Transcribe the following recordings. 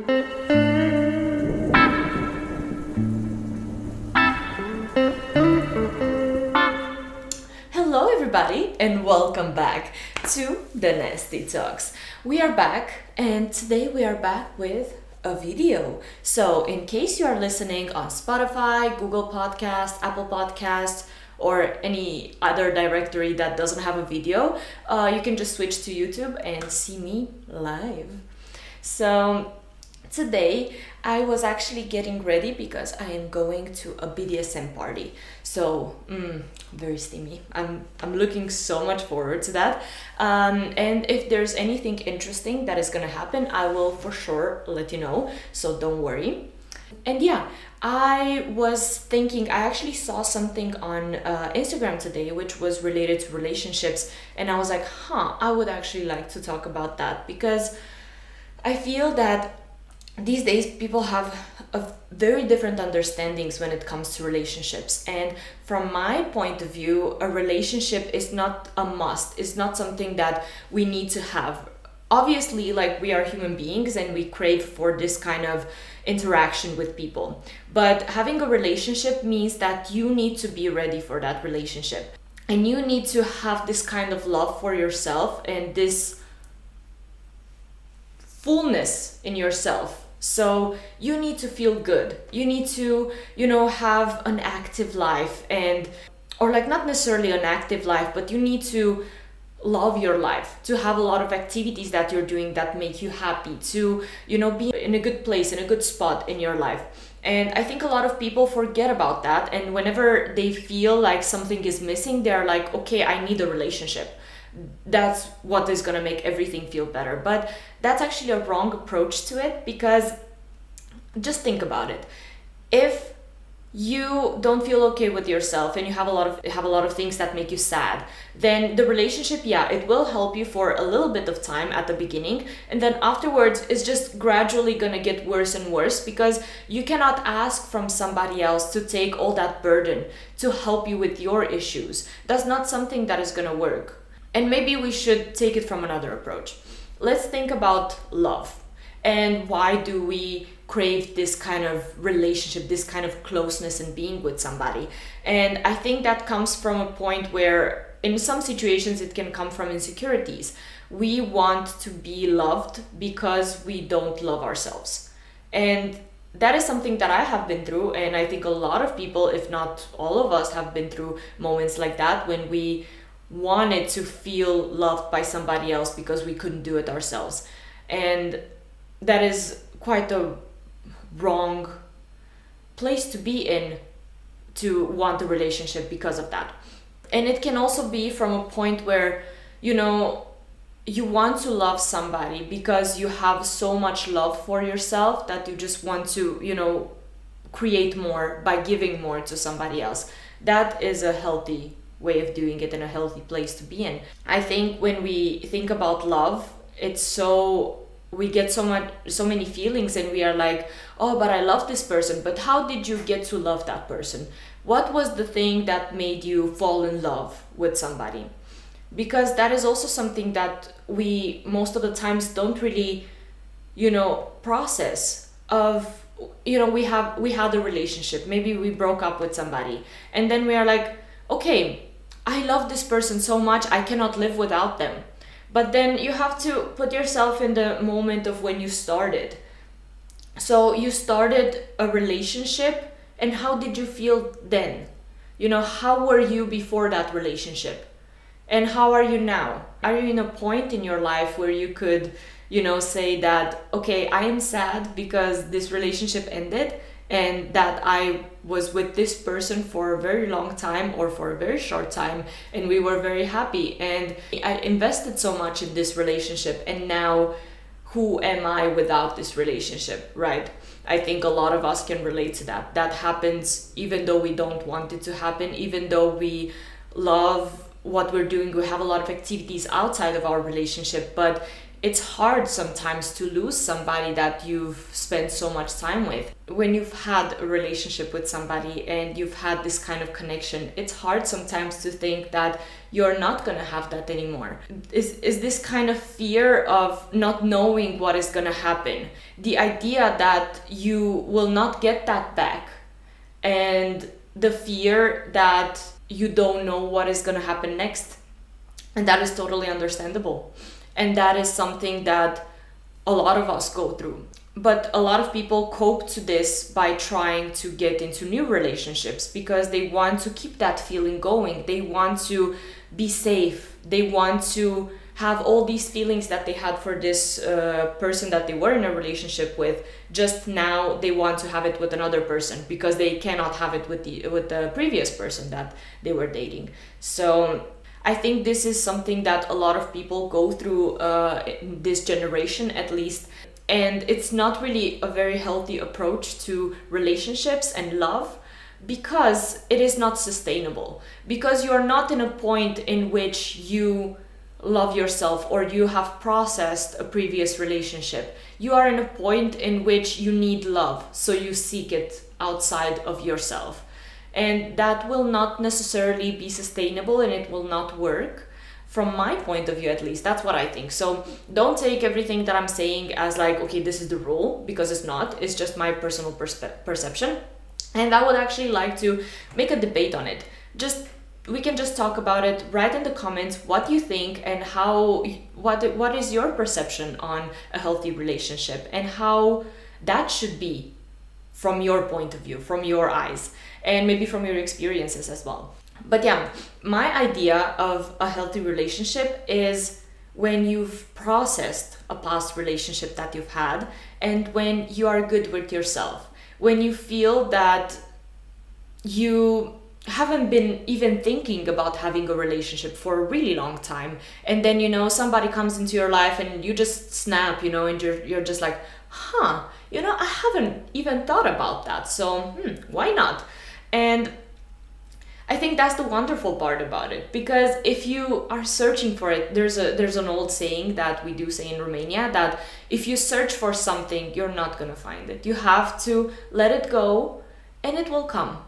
Hello, everybody, and welcome back to the Nasty Talks. We are back, and today we are back with a video. So, in case you are listening on Spotify, Google Podcast, Apple Podcast, or any other directory that doesn't have a video, you can just switch to YouTube and see me live. So, today I was actually getting ready because I am going to a BDSM party. So, very steamy. I'm looking so much forward to that. And if there's anything interesting that is gonna happen, I will for sure let you know. So don't worry. And yeah, I was thinking, I actually saw something on Instagram today which was related to relationships, and I was like, I would actually like to talk about that because I feel that these days people have a very different understandings when it comes to relationships. And from my point of view, a relationship is not a must. It's not something that we need to have. Obviously, like, we are human beings and we crave for this kind of interaction with people. But having a relationship means that you need to be ready for that relationship. And you need to have this kind of love for yourself and this fullness in yourself. So you need to feel good. You need to, have an active life, or like not necessarily an active life, but you need to love your life, to have a lot of activities that you're doing that make you happy, to, be in a good place, in a good spot in your life. And I think a lot of people forget about that. And whenever they feel like something is missing, they're like, okay, I need a relationship. That's what is going to make everything feel better. But that's actually a wrong approach to it, because just think about it. If you don't feel okay with yourself and you have a lot of things that make you sad, then the relationship, it will help you for a little bit of time at the beginning, and then afterwards it's just gradually gonna get worse and worse, because you cannot ask from somebody else to take all that burden to help you with your issues. That's not something that is gonna work. And maybe we should take it from another approach. Let's think about love. And why do we crave this kind of relationship, this kind of closeness and being with somebody? And I think that comes from a point where in some situations it can come from insecurities. We want to be loved because we don't love ourselves. And that is something that I have been through, and I think a lot of people, if not all of us, have been through moments like that when we wanted to feel loved by somebody else because we couldn't do it ourselves. And that is quite a wrong place to be in, to want a relationship because of that. And it can also be from a point where, you want to love somebody because you have so much love for yourself that you just want to, create more by giving more to somebody else. That is a healthy way of doing it and a healthy place to be in. I think when we think about love, we get so many feelings, and we are like, oh, but I love this person. But how did you get to love that person? What was the thing that made you fall in love with somebody? Because that is also something that we most of the times don't really, process. We had a relationship, maybe we broke up with somebody, and then we are like, okay, I love this person so much, I cannot live without them. But then you have to put yourself in the moment of when you started. So you started a relationship, and how did you feel then? How were you before that relationship? And how are you now? Are you in a point in your life where you could, say that, okay, I am sad because this relationship ended, and that I was with this person for a very long time or for a very short time, and we were very happy, and I invested so much in this relationship, and now who am I without this relationship, right? I think a lot of us can relate to that. That happens even though we don't want it to happen, even though we love what we're doing, we have a lot of activities outside of our relationship, but it's hard sometimes to lose somebody that you've spent so much time with. When you've had a relationship with somebody and you've had this kind of connection, it's hard sometimes to think that you're not gonna have that anymore. Is this kind of fear of not knowing what is gonna happen, the idea that you will not get that back, and the fear that you don't know what is gonna happen next. And that is totally understandable. And that is something that a lot of us go through. But a lot of people cope to this by trying to get into new relationships because they want to keep that feeling going. They want to be safe. They want to have all these feelings that they had for this person that they were in a relationship with. Just now they want to have it with another person because they cannot have it with the previous person that they were dating. So I think this is something that a lot of people go through in this generation, at least. And it's not really a very healthy approach to relationships and love because it is not sustainable. Because you are not in a point in which you love yourself or you have processed a previous relationship. You are in a point in which you need love, so you seek it outside of yourself. And that will not necessarily be sustainable and it will not work. From my point of view, at least, that's what I think. So don't take everything that I'm saying as like, okay, this is the rule, because it's not. It's just my personal perception. And I would actually like to make a debate on it. We can just talk about it. Write in the comments what you think and what is your perception on a healthy relationship and how that should be from your point of view, from your eyes, and maybe from your experiences as well. But yeah, my idea of a healthy relationship is when you've processed a past relationship that you've had and when you are good with yourself, when you feel that you haven't been even thinking about having a relationship for a really long time, and then somebody comes into your life and you just snap, and you're just like, I haven't even thought about that, so why not? And I think that's the wonderful part about it, because if you are searching for it, there's an old saying that we do say in Romania that if you search for something, you're not gonna find it. You have to let it go and it will come.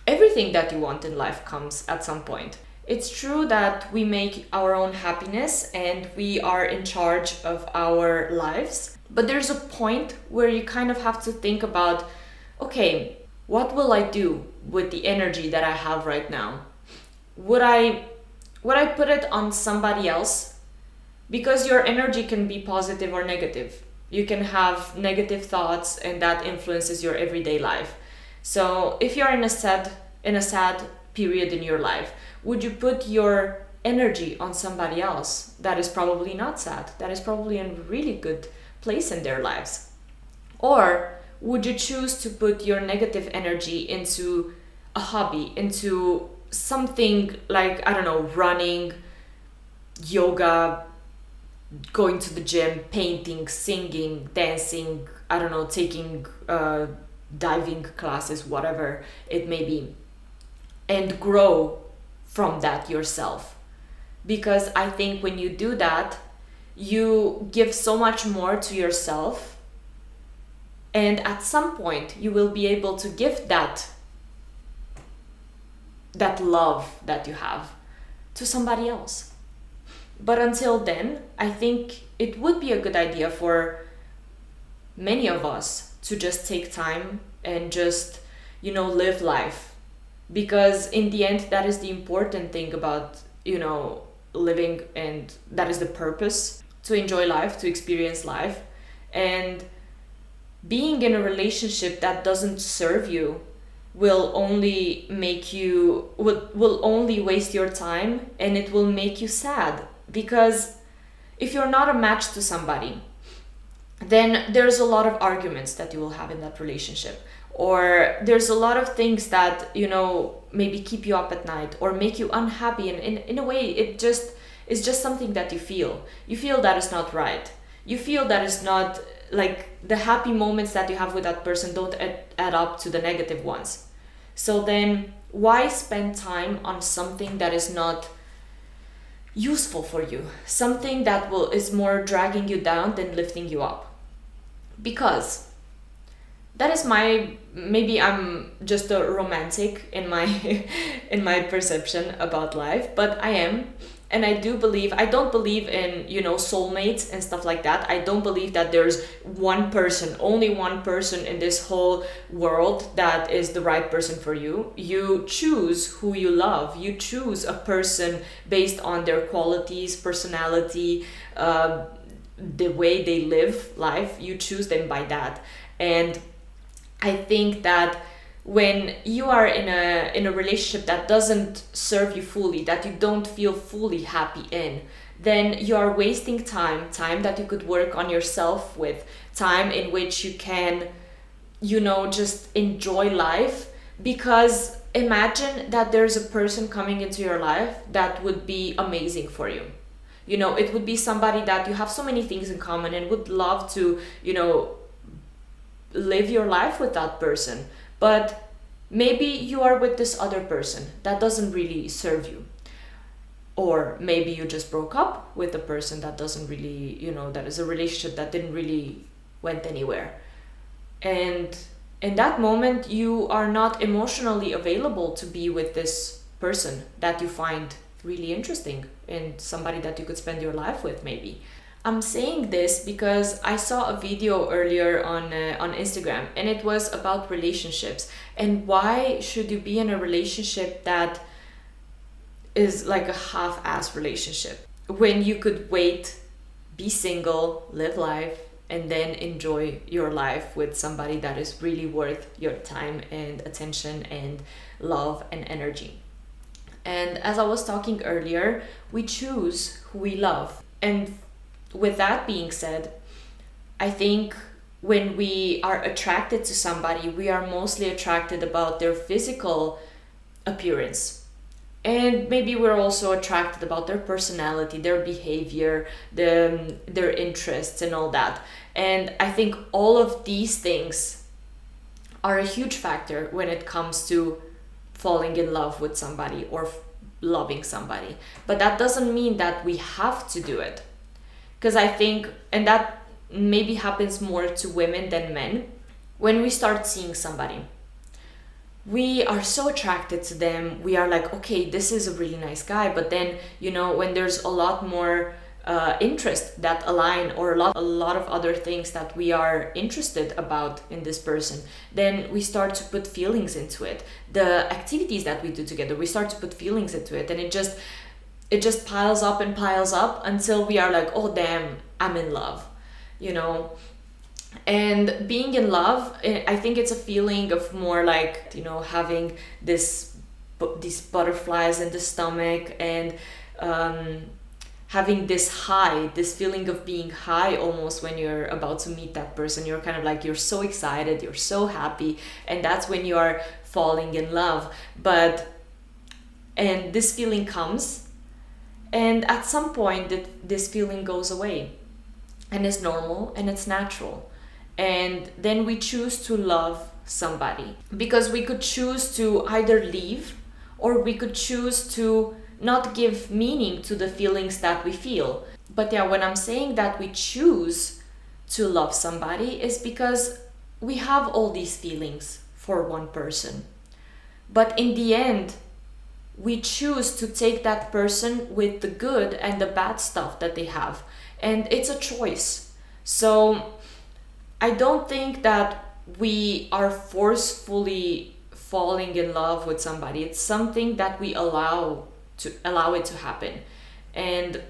Everything that you want in life comes at some point. It's true that we make our own happiness and we are in charge of our lives, but there's a point where you kind of have to think about, okay, what will I do with the energy that I have right now? Would I put it on somebody else? Because your energy can be positive or negative. You can have negative thoughts and that influences your everyday life. So if you're in a sad period in your life, would you put your energy on somebody else that is probably not sad, that is probably in a really good place in their lives? Or would you choose to put your negative energy into a hobby, into something like, I don't know, running, yoga, going to the gym, painting, singing, dancing, I don't know, taking diving classes, whatever it may be, and grow from that yourself? Because I think when you do that, you give so much more to yourself. And at some point, you will be able to give that love that you have to somebody else. But until then, I think it would be a good idea for many of us to just take time and just, live life. Because in the end, that is the important thing about, living, and that is the purpose, to enjoy life, to experience life. And being in a relationship that doesn't serve you will only make you will only waste your time, and it will make you sad. Because if you're not a match to somebody, then there's a lot of arguments that you will have in that relationship, or there's a lot of things that maybe keep you up at night or make you unhappy, and in a way it's just something that you feel that is not right. You feel that is not, like, the happy moments that you have with that person don't add up to the negative ones. So then why spend time on something that is not useful for you, something that is more dragging you down than lifting you up. Because that is maybe I'm just a romantic in my in my perception about life, but I am. And I don't believe in, soulmates and stuff like that. I don't believe that there's only one person in this whole world that is the right person for you. You choose who you love. You choose a person based on their qualities, personality, the way they live life. You choose them by that. And I think that when you are in a relationship that doesn't serve you fully, that you don't feel fully happy in, then you are wasting time that you could work on yourself with, time in which you can, just enjoy life. Because imagine that there's a person coming into your life that would be amazing for you. It would be somebody that you have so many things in common and would love to, live your life with that person. But maybe you are with this other person that doesn't really serve you. Or maybe you just broke up with a person that doesn't really, that is a relationship that didn't really went anywhere. And in that moment, you are not emotionally available to be with this person that you find really interesting and somebody that you could spend your life with, maybe. I'm saying this because I saw a video earlier on Instagram, and it was about relationships and why should you be in a relationship that is like a half-ass relationship when you could wait, be single, live life, and then enjoy your life with somebody that is really worth your time and attention and love and energy. And as I was talking earlier, we choose who we love. And with that being said, I think when we are attracted to somebody, we are mostly attracted about their physical appearance. And maybe we're also attracted about their personality, their behavior, their interests and all that. And I think all of these things are a huge factor when it comes to falling in love with somebody or loving somebody. But that doesn't mean that we have to do it. Because I think, and that maybe happens more to women than men, when we start seeing somebody, we are so attracted to them. We are like, okay, this is a really nice guy. But then, when there's a lot more interest that align, or a lot of other things that we are interested about in this person, then we start to put feelings into it. The activities that we do together, we start to put feelings into it, and it just piles up and piles up until we are like, oh damn, I'm in love, And being in love, I think it's a feeling of more like, having these butterflies in the stomach, and having this high, this feeling of being high almost when you're about to meet that person. You're kind of like, you're so excited, you're so happy, and that's when you are falling in love. And this feeling comes, and at some point this feeling goes away, and it's normal and it's natural. And then we choose to love somebody, because we could choose to either leave, or we could choose to not give meaning to the feelings that we feel. But yeah, when I'm saying that we choose to love somebody, is because we have all these feelings for one person. But in the end, we choose to take that person with the good and the bad stuff that they have. And it's a choice. So I don't think that we are forcefully falling in love with somebody. It's something that we allow it to happen. And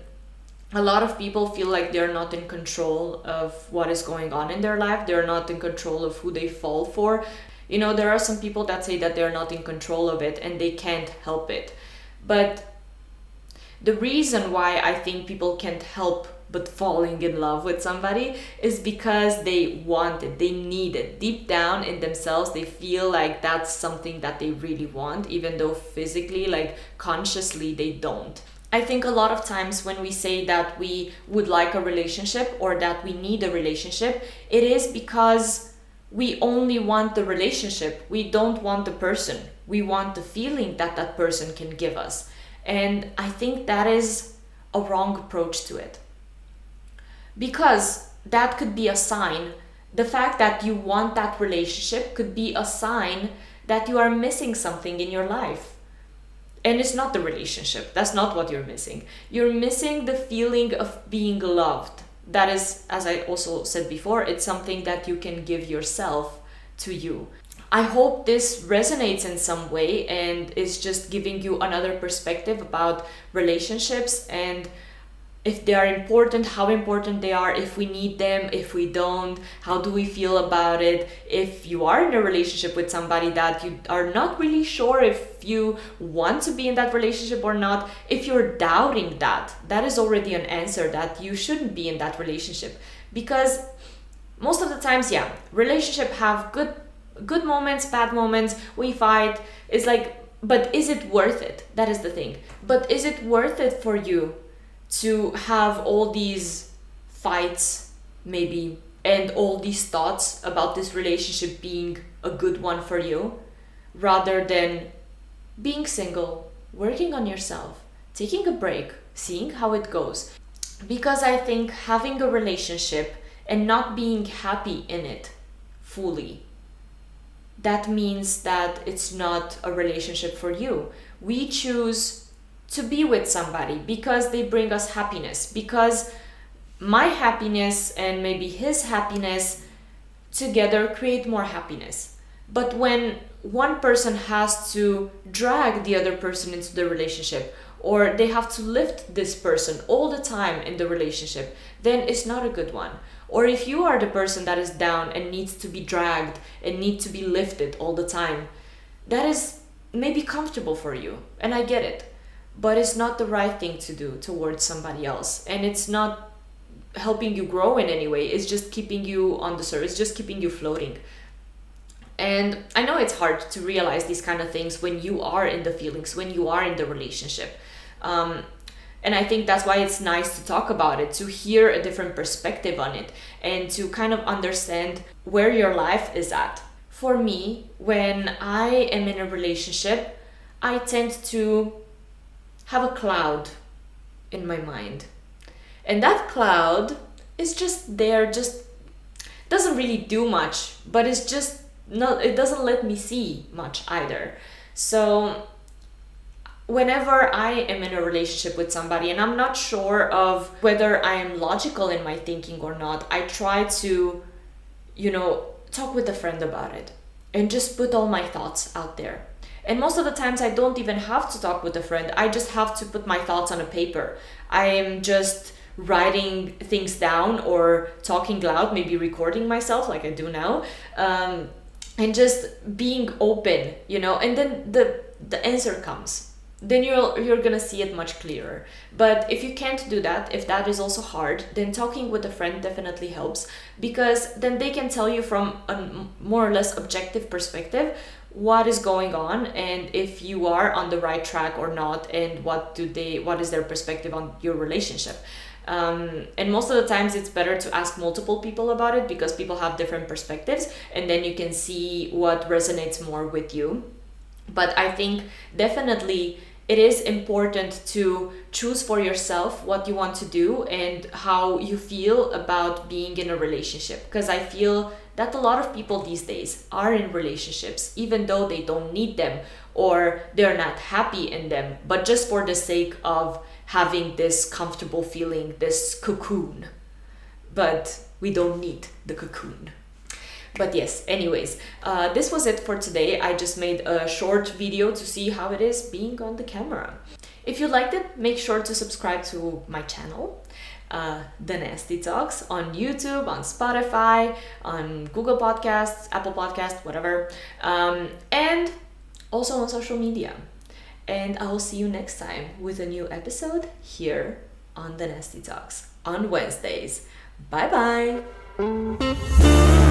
a lot of people feel like they're not in control of what is going on in their life. They're not in control of who they fall for. There are some people that say that they're not in control of it and they can't help it. But the reason why I think people can't help but falling in love with somebody is because they want it, they need it. Deep down in themselves, they feel like that's something that they really want, even though physically, like consciously, they don't. I think a lot of times when we say that we would like a relationship or that we need a relationship, it is because we only want the relationship. We don't want the person. We want the feeling that that person can give us. And I think that is a wrong approach to it. Because that could be a sign. The fact that you want that relationship could be a sign that you are missing something in your life. And it's not the relationship. That's not what you're missing. You're missing the feeling of being loved. That is, as I also said before, it's something that you can give yourself to you. I hope this resonates in some way and is just giving you another perspective about relationships and if they are important, how important they are, if we need them, if we don't, how do we feel about it. If you are in a relationship with somebody that you are not really sure if you want to be in that relationship or not, if you're doubting that, that is already an answer that you shouldn't be in that relationship. Because most of the times, yeah, relationship have good moments, bad moments, we fight. It's like, but is it worth it? That is the thing. But is it worth it for you to have all these fights maybe and all these thoughts about this relationship being a good one for you, rather than being single, working on yourself, taking a break, seeing how it goes? Because I think having a relationship and not being happy in it fully, that means that it's not a relationship for you. We choose to be with somebody because they bring us happiness, because my happiness and maybe his happiness together create more happiness. But when one person has to drag the other person into the relationship, or they have to lift this person all the time in the relationship, then it's not a good one. Or if you are the person that is down and needs to be dragged and need to be lifted all the time, that is maybe comfortable for you, and I get it. But it's not the right thing to do towards somebody else. And it's not helping you grow in any way. It's just keeping you on the surface, it's just keeping you floating. And I know it's hard to realize these kind of things when you are in the feelings, when you are in the relationship. And I think that's why it's nice to talk about it, to hear a different perspective on it, and to kind of understand where your life is at. For me, when I am in a relationship, I tend to have a cloud in my mind. And that cloud is just there, just doesn't really do much, but it's just not, it doesn't let me see much either. So whenever I am in a relationship with somebody and I'm not sure of whether I am logical in my thinking or not, I try to, talk with a friend about it and just put all my thoughts out there. And most of the times I don't even have to talk with a friend. I just have to put my thoughts on a paper. I am just writing things down or talking loud, maybe recording myself like I do now, and just being open, and then the answer comes. Then you're gonna see it much clearer. But if you can't do that, if that is also hard, then talking with a friend definitely helps, because then they can tell you from a more or less objective perspective what is going on and if you are on the right track or not, and what is their perspective on your relationship. And most of the times it's better to ask multiple people about it, because people have different perspectives, and then you can see what resonates more with you. But I think definitely it is important to choose for yourself what you want to do and how you feel about being in a relationship, because I feel that a lot of people these days are in relationships even though they don't need them or they're not happy in them, but just for the sake of having this comfortable feeling, this cocoon. But we don't need the cocoon. But yes, anyways, this was it for today. I just made a short video to see how it is being on the camera. If you liked it, make sure to subscribe to my channel, The Nasty Talks, on YouTube, on Spotify, on Google Podcasts, Apple Podcasts, whatever, and also on social media. And I will see you next time with a new episode here on The Nasty Talks on Wednesdays. Bye bye!